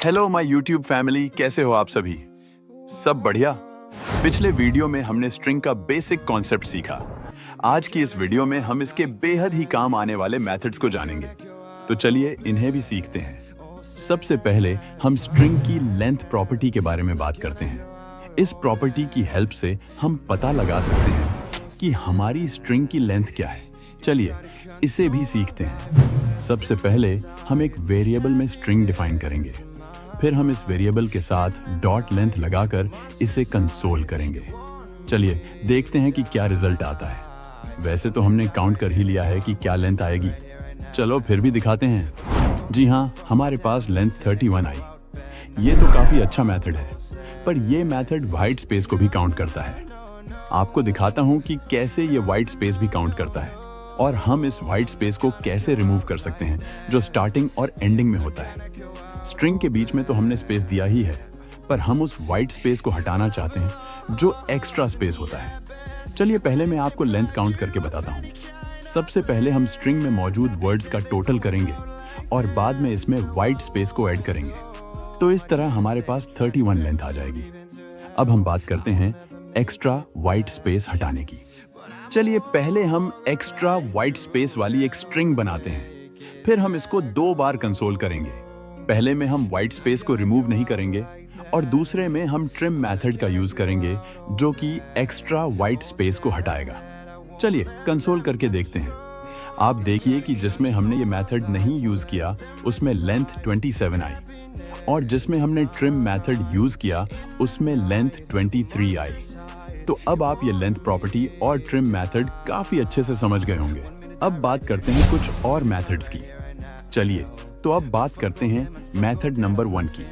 Hello my YouTube family, कैसे हो आप सभी? सब बढ़िया। पिछले वीडियो में हमने स्ट्रिंग का बेसिक कॉन्सेप्ट सीखा। आज की इस वीडियो में हम इसके बेहद ही काम आने वाले मेथड्स को जानेंगे। तो चलिए इन्हें भी सीखते हैं। सबसे पहले हम स्ट्रिंग की लेंथ प्रॉपर्टी के बारे में बात करते हैं। इस प्रॉपर्टी की हेल्प से हम पता लगा सकते हैं कि हमारी स्ट्रिंग की लेंथ क्या है। चलिए इसे भी सीखते हैं। सबसे पहले हम एक वेरिएबल में स्ट्रिंग डिफाइन करेंगे। फिर हम इस वेरिएबल के साथ डॉट लेंथ लगाकर इसे कंसोल करेंगे। चलिए देखते हैं कि क्या रिजल्ट आता है। वैसे तो हमने काउंट कर ही लिया है कि क्या लेंथ आएगी। चलो फिर भी दिखाते हैं। जी हाँ, हमारे पास लेंथ 31 आई। ये तो काफी अच्छा मेथड है, पर ये मेथड व्हाइट स्पेस को भी काउंट करता है। आपको दिखाता हूं कि कैसे ये व्हाइट स्पेस भी काउंट करता है और हम इस व्हाइट स्पेस को कैसे रिमूव कर सकते हैं जो स्टार्टिंग और एंडिंग में होता है। स्ट्रिंग के बीच में तो हमने स्पेस दिया ही है, पर हम उस व्हाइट स्पेस को हटाना चाहते हैं जो एक्स्ट्रा स्पेस होता है। चलिए पहले मैं आपको लेंथ काउंट करके बताता हूँ। सबसे पहले हम स्ट्रिंग में मौजूद वर्ड्स का टोटल करेंगे और बाद में इसमें व्हाइट स्पेस को ऐड करेंगे। तो इस तरह हमारे पास 31 लेंथ आ जाएगी। अब हम बात करते हैं एक्स्ट्रा व्हाइट स्पेस हटाने की। चलिए पहले हम एक्स्ट्रा व्हाइट स्पेस वाली एक स्ट्रिंग बनाते हैं। फिर हम इसको 2 बार कंसोल करेंगे। पहले में हम व्हाइट स्पेस को रिमूव नहीं करेंगे और दूसरे में हम ट्रिम मेथड का यूज करेंगे जो कि एक्स्ट्रा व्हाइट स्पेस को हटाएगा। चलिए कंसोल करके देखते हैं। आप देखिए कि जिसमें हमने ये मेथड नहीं यूज किया उसमें लेंथ 27 आई और जिसमें हमने ट्रिम मेथड यूज किया उसमें लेंथ 23 आई। तो अब आप ये लेंथ प्रॉपर्टी और ट्रिम मेथड काफी अच्छे से समझ गए होंगे। अब बात करते हैं कुछ और मेथड्स की। चलिए तो अब बात करते हैं मेथड नंबर 1 की,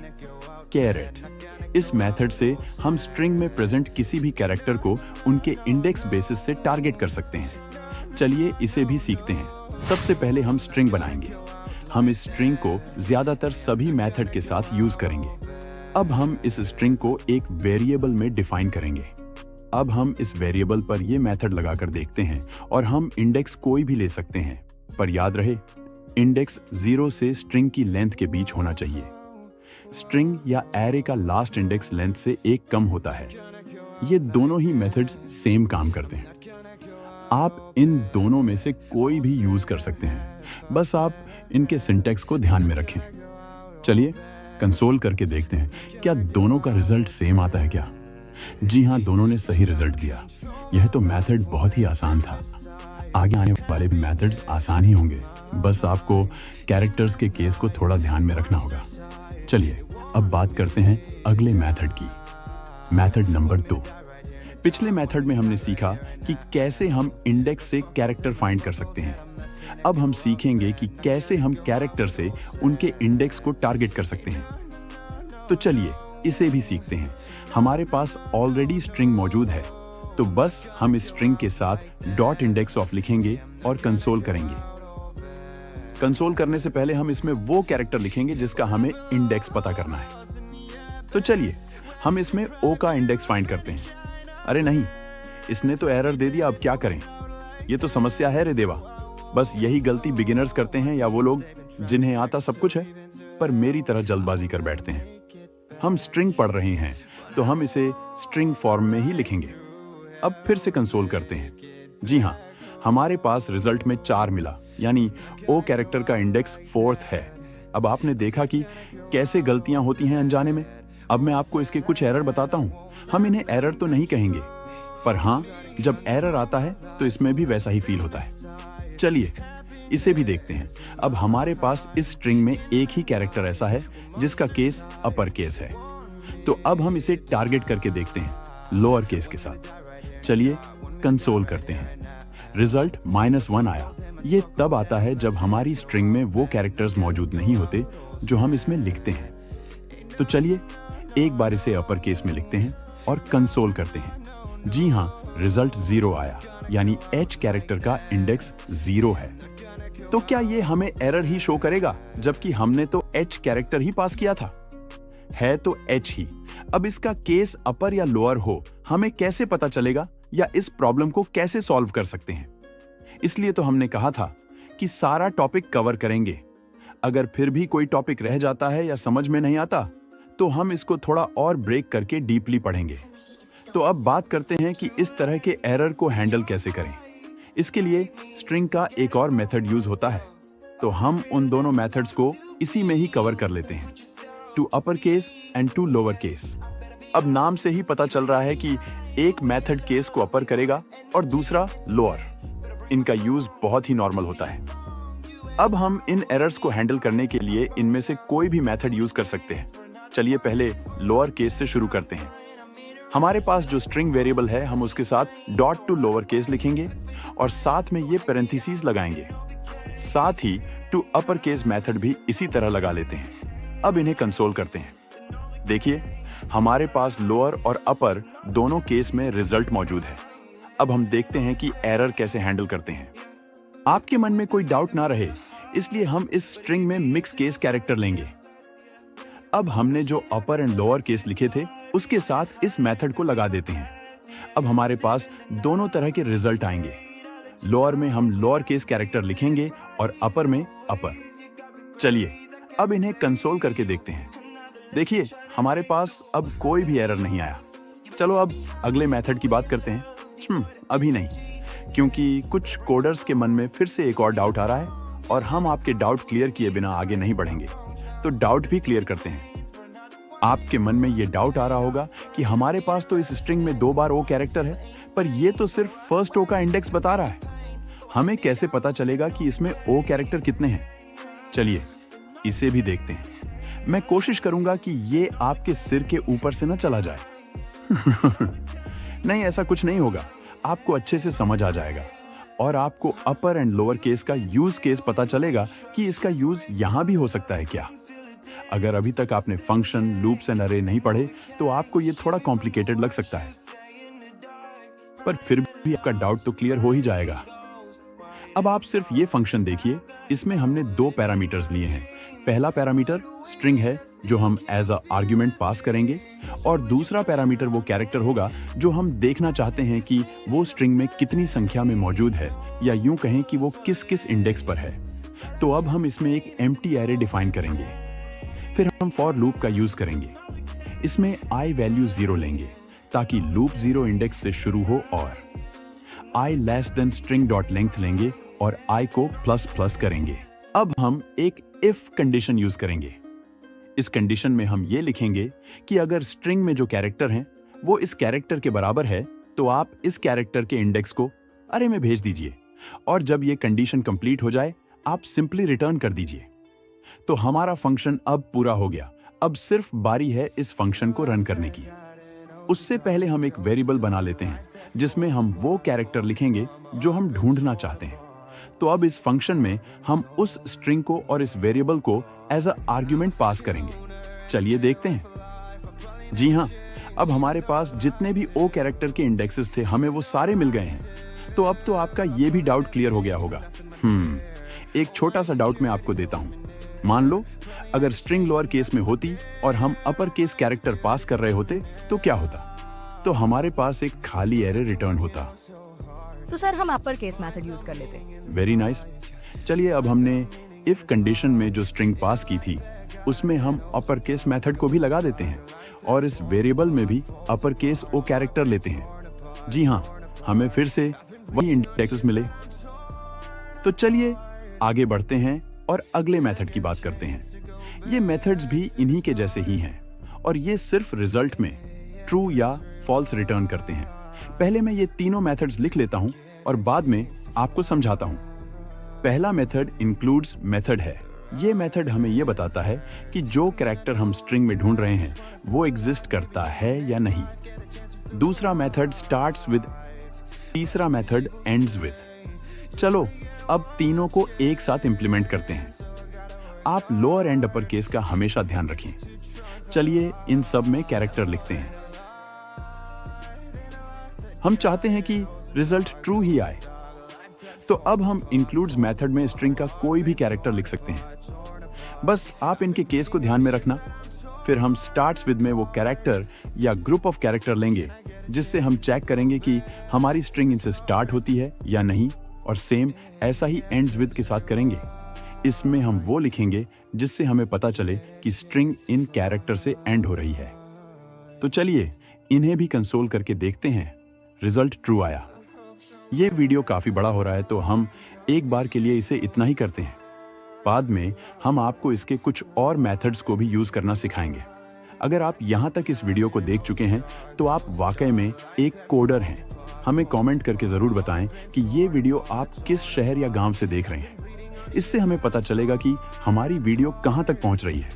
कैरेट। इस मेथड से हम स्ट्रिंग में प्रेजेंट किसी भी कैरेक्टर को उनके इंडेक्स बेसिस से टारगेट कर सकते हैं। चलिए इसे भी सीखते हैं। सबसे पहले हम स्ट्रिंग बनाएंगे। हम इस स्ट्रिंग को ज्यादातर सभी मेथड के साथ यूज करेंगे। अब हम इस स्ट्रिंग को एक वेरिएबल में डिफाइन करेंगे। अब हम इस वेरिएबल पर यह मेथड लगाकर देखते हैं और हम इंडेक्स कोई भी ले सकते हैं, पर याद रहे इंडेक्स 0 से स्ट्रिंग की लेंथ के बीच होना चाहिए। स्ट्रिंग या एरे का लास्ट इंडेक्स लेंथ से 1 कम होता है। ये दोनों ही मेथड्स सेम काम करते हैं। आप इन दोनों में से कोई भी यूज कर सकते हैं, बस आप इनके सिंटैक्स को ध्यान में रखें। चलिए कंसोल करके देखते हैं क्या दोनों का रिजल्ट सेम आता है क्या। जी हाँ, दोनों ने सही रिजल्ट दिया। यह तो मेथड बहुत ही आसान था। आगे आने वाले भी मेथड्स आसान ही होंगे, बस आपको कैरेक्टर्स के केस को थोड़ा ध्यान में रखना होगा। चलिए अब बात करते हैं अगले मेथड की, मेथड नंबर 2। पिछले मेथड में हमने सीखा कि कैसे हम इंडेक्स से कैरेक्टर फाइंड कर सकते हैं। अब हम सीखेंगे कि कैसे हम कैरेक्टर से उनके इंडेक्स को टारगेट कर सकते हैं। तो चलिए इसे भी सीखते हैं। हमारे पास ऑलरेडी स्ट्रिंग मौजूद है, तो बस हम इस स्ट्रिंग के साथ डॉट इंडेक्स ऑफ लिखेंगे और कंसोल करेंगे। कंसोल करने से पहले हम इसमें वो कैरेक्टर लिखेंगे जिसका हमें इंडेक्स पता करना है। तो चलिए हम इसमें ओ का इंडेक्स फाइंड करते हैं। अरे नहीं, इसने तो एरर दे दिया, अब क्या करें? ये तो समस्या है रे देवा। बस यही गलती बिगिनर्स करते हैं या वो लोग जिन्हें आता सब कुछ है पर मेरी तरह जल्दबाजी कर बैठते हैं। हम स्ट्रिंग पढ़ रहे हैं तो हम इसे स्ट्रिंग फॉर्म में ही लिखेंगे। अब फिर से कंसोल करते हैं। जी हाँ, हमारे पास रिजल्ट में 4 मिला, यानी ओ कैरेक्टर का इंडेक्स 4th है। अब आपने देखा कि कैसे गलतियां होती हैं अनजाने में। अब मैं आपको इसके कुछ एरर बताता हूं। हम इन्हें एरर तो नहीं कहेंगे, पर हाँ, जब एरर आता है तो इसमें भी वैसा ही फील होता है। चलिए इसे भी देखते हैं। अब हमारे पास इस स्ट्रिंग में एक ही कैरेक्टर ऐसा है जिसका केस अपर केस है, तो अब हम इसे टारगेट करके देखते हैं लोअर केस के साथ। चलिए कंसोल करते हैं। रिजल्ट -1 आया। ये तब आता है जब हमारी स्ट्रिंग में वो कैरेक्टर्स मौजूद नहीं होते जो हम इसमें लिखते हैं। तो चलिए एक बार इसे अपर केस में लिखते हैं और कंसोल करते हैं। जी हाँ, रिजल्ट 0 आया, यानी H कैरेक्टर का इंडेक्स 0 है। तो क्या ये हमें एरर ही शो करेगा, जबकि हमने तो H कैरेक्टर ही पास किया था? है तो H ही। अब इसका केस अपर या लोअर हो, हमें कैसे पता चलेगा या इस प्रॉब्लम को कैसे सॉल्व कर सकते हैं? इसलिए तो हमने कहा था कि सारा टॉपिक कवर करेंगे। अगर फिर भी कोई टॉपिक रह जाता है या समझ में नहीं आता तो हम इसको थोड़ा और ब्रेक करके डीपली पढ़ेंगे। तो अब बात करते हैं कि इस तरह के एरर को हैंडल कैसे करें। इसके लिए स्ट्रिंग का एक और मेथड यूज होता है, तो हम उन दोनों मेथड्स को इसी में ही कवर कर लेते हैं, two upper case and two lower case. अब नाम से ही पता चल रहा है कि एक मेथड केस को अपर करेगा और दूसरा लोअर। इनका यूज बहुत ही नॉर्मल होता है। अब हम इन एरर्स को हैंडल करने के लिए इनमें से कोई भी मेथड यूज कर सकते हैं। चलिए पहले लोअर केस से शुरू करते हैं। हमारे पास जो स्ट्रिंग वेरिएबल है हम उसके साथ डॉट टू लोअर केस लिखेंगे और साथ में ये पैरेंथेसिस लगाएंगे। साथ ही टू अपर केस मेथड भी इसी तरह लगा लेते हैं। अब इन्हें कंसोल करते हैं। देखिए हमारे पास लोअर और अपर दोनों केस में रिजल्ट मौजूद है। अब हम देखते हैं कि एरर कैसे हैंडल करते हैं। आपके मन में कोई डाउट ना रहे इसलिए हम इस स्ट्रिंग में मिक्स केस कैरेक्टर लेंगे। अब हमने जो अपर एंड लोअर केस लिखे थे उसके साथ इस मेथड को लगा देते हैं। अब हमारे पास दोनों तरह के रिजल्ट आएंगे। लोअर में हम लोअर केस कैरेक्टर लिखेंगे और अपर में अपर। चलिए अब इन्हें कंसोल करके देखते हैं। देखिए हमारे पास अब कोई भी एरर नहीं आया। चलो अब अगले मेथड की बात करते हैं। अभी नहीं, क्योंकि कुछ कोडर्स के मन में फिर से एक और डाउट आ रहा है और हम आपके डाउट क्लियर किए बिना आगे नहीं बढ़ेंगे। तो डाउट भी क्लियर करते हैं। आपके मन में ये डाउट आ रहा होगा कि हमारे पास तो इस स्ट्रिंग में 2 बार ओ कैरेक्टर है, पर ये तो सिर्फ फर्स्ट ओ का इंडेक्स बता रहा है। हमें कैसे पता चलेगा कि इसमें ओ कैरेक्टर कितने हैं? चलिए इसे भी देखते हैं। मैं कोशिश करूंगा कि ये आपके सिर के ऊपर से न चला जाए। नहीं, ऐसा कुछ नहीं होगा। आपको अच्छे से समझ आ जाएगा और आपको अपर एंड लोअर केस का यूज केस पता चलेगा कि इसका यूज यहां भी हो सकता है क्या। अगर अभी तक आपने फंक्शन, लूप्स एंड अरे नहीं पढ़े तो आपको ये थोड़ा कॉम्प्लिकेटेड लग सकता है, पर फिर भी आपका डाउट तो क्लियर हो ही जाएगा। अब आप सिर्फ ये फंक्शन देखिए। इसमें हमने 2 पैरामीटर्स लिए हैं। पहला पैरामीटर स्ट्रिंग है जो हम एज अ आर्ग्यूमेंट पास करेंगे और दूसरा पैरामीटर वो कैरेक्टर होगा जो हम देखना चाहते हैं कि वो स्ट्रिंग में कितनी संख्या में मौजूद है, या यूं कहें कि वो किस किस इंडेक्स पर है। तो अब हम इसमें एक एम्प्टी एरे डिफाइन करेंगे। फिर हम फॉर लूप का यूज करेंगे। इसमें आई वैल्यू 0 लेंगे ताकि लूप 0 इंडेक्स से शुरू हो और I less than string dot length लेंगे और आई को प्लस प्लस करेंगे। अब हम एक इफ कंडीशन यूज करेंगे। इस कंडीशन में हम ये लिखेंगे कि अगर स्ट्रिंग में जो कैरेक्टर हैं वो इस कैरेक्टर के बराबर है तो आप इस कैरेक्टर के इंडेक्स को अरे में भेज दीजिए, और जब ये कंडीशन कंप्लीट हो जाए आप सिंपली रिटर्न कर दीजिए। तो हमारा फंक्शन अब पूरा हो गया। अब सिर्फ बारी है इस फंक्शन को रन करने की। उससे पहले हम एक वेरिएबल बना लेते हैं जिसमें हम वो कैरेक्टर लिखेंगे जो हम ढूंढना चाहते हैं। तो अब इस फंक्शन में हम उस स्ट्रिंग को और इस वेरिएबल को एज अ आर्ग्यूमेंट पास करेंगे। चलिए देखते हैं। जी हाँ, अब हमारे पास जितने भी ओ कैरेक्टर के इंडेक्सेस थे हमें वो सारे मिल गए हैं। तो अब तो आपका ये भी डाउट क्लियर हो गया होगा। एक छोटा सा डाउट मैं आपको देता हूं। मान लो अगर स्ट्रिंग लोअर केस में होती और हम अपर केस कैरेक्टर पास कर रहे होते तो क्या होता? तो हमारे पास एक खाली एरे रिटर्न होता। तो सर हम अपर केस मेथड यूज कर लेते। Very nice. चलिए अब हमने इफ कंडीशन में जो स्ट्रिंग पास की थी उसमें हम अपर केस मेथड को भी लगा देते हैं और इस वेरिएबल में भी अपर केस ओ कैरेक्टर लेते हैं। जी हाँ, हमें फिर से वही इंडेक्सेस मिले। तो चलिए आगे बढ़ते हैं और अगले मेथड की बात करते हैं। ये मेथड्स भी इन्हीं के जैसे ही हैं और ये सिर्फ रिजल्ट में ट्रू या फॉल्स रिटर्न करते हैं। पहले मैं ये तीनों मेथड्स लिख लेता हूं और बाद में आपको समझाता हूं। पहला मेथड इंक्लूड्स मेथड है। ये मेथड हमें ये बताता है कि जो कैरेक्टर हम स्ट्रिंग में ढूंढ रहे हैं वो एग्जिस्ट करता है या नहीं। दूसरा मेथड स्टार्ट्स विद, तीसरा मेथड एंड्स विद। चलो अब तीनों को एक साथ इंप्लीमेंट करते हैं। आप लोअर एंड अपर केस का हमेशा ध्यान रखें। चलिए इन सब में कैरेक्टर लिखते हैं। हम चाहते हैं कि रिजल्ट ट्रू ही आए, तो अब हम इंक्लूड्स मेथड में स्ट्रिंग का कोई भी कैरेक्टर लिख सकते हैं। बस आप इनके केस को ध्यान में रखना। फिर हम स्टार्ट्स विद में वो कैरेक्टर या ग्रुप ऑफ कैरेक्टर लेंगे जिससे हम चेक करेंगे कि हमारी स्ट्रिंग इनसे स्टार्ट होती है या नहीं, और सेम ऐसा ही एंड्स विद के साथ करेंगे। इसमें हम वो लिखेंगे जिससे हमें पता चले कि स्ट्रिंग इन कैरेक्टर से एंड हो रही है। तो चलिए इन्हें भी कंसोल करके देखते हैं। रिजल्ट ट्रू आया। ये वीडियो काफी बड़ा हो रहा है तो हम एक बार के लिए इसे इतना ही करते हैं। बाद में हम आपको इसके कुछ और मेथड्स को भी यूज करना सिखाएंगे। अगर आप यहाँ तक इस वीडियो को देख चुके हैं तो आप वाकई में एक कोडर हैं। हमें कमेंट करके जरूर बताएं कि ये वीडियो आप किस शहर या गांव से देख रहे हैं। इससे हमें पता चलेगा कि हमारी वीडियो कहां तक पहुंच रही है।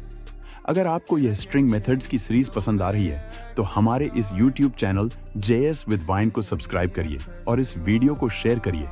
अगर आपको यह स्ट्रिंग मेथड्स की सीरीज पसंद आ रही है तो हमारे इस YouTube channel JS with Vine को सब्सक्राइब करिए और इस वीडियो को शेयर करिए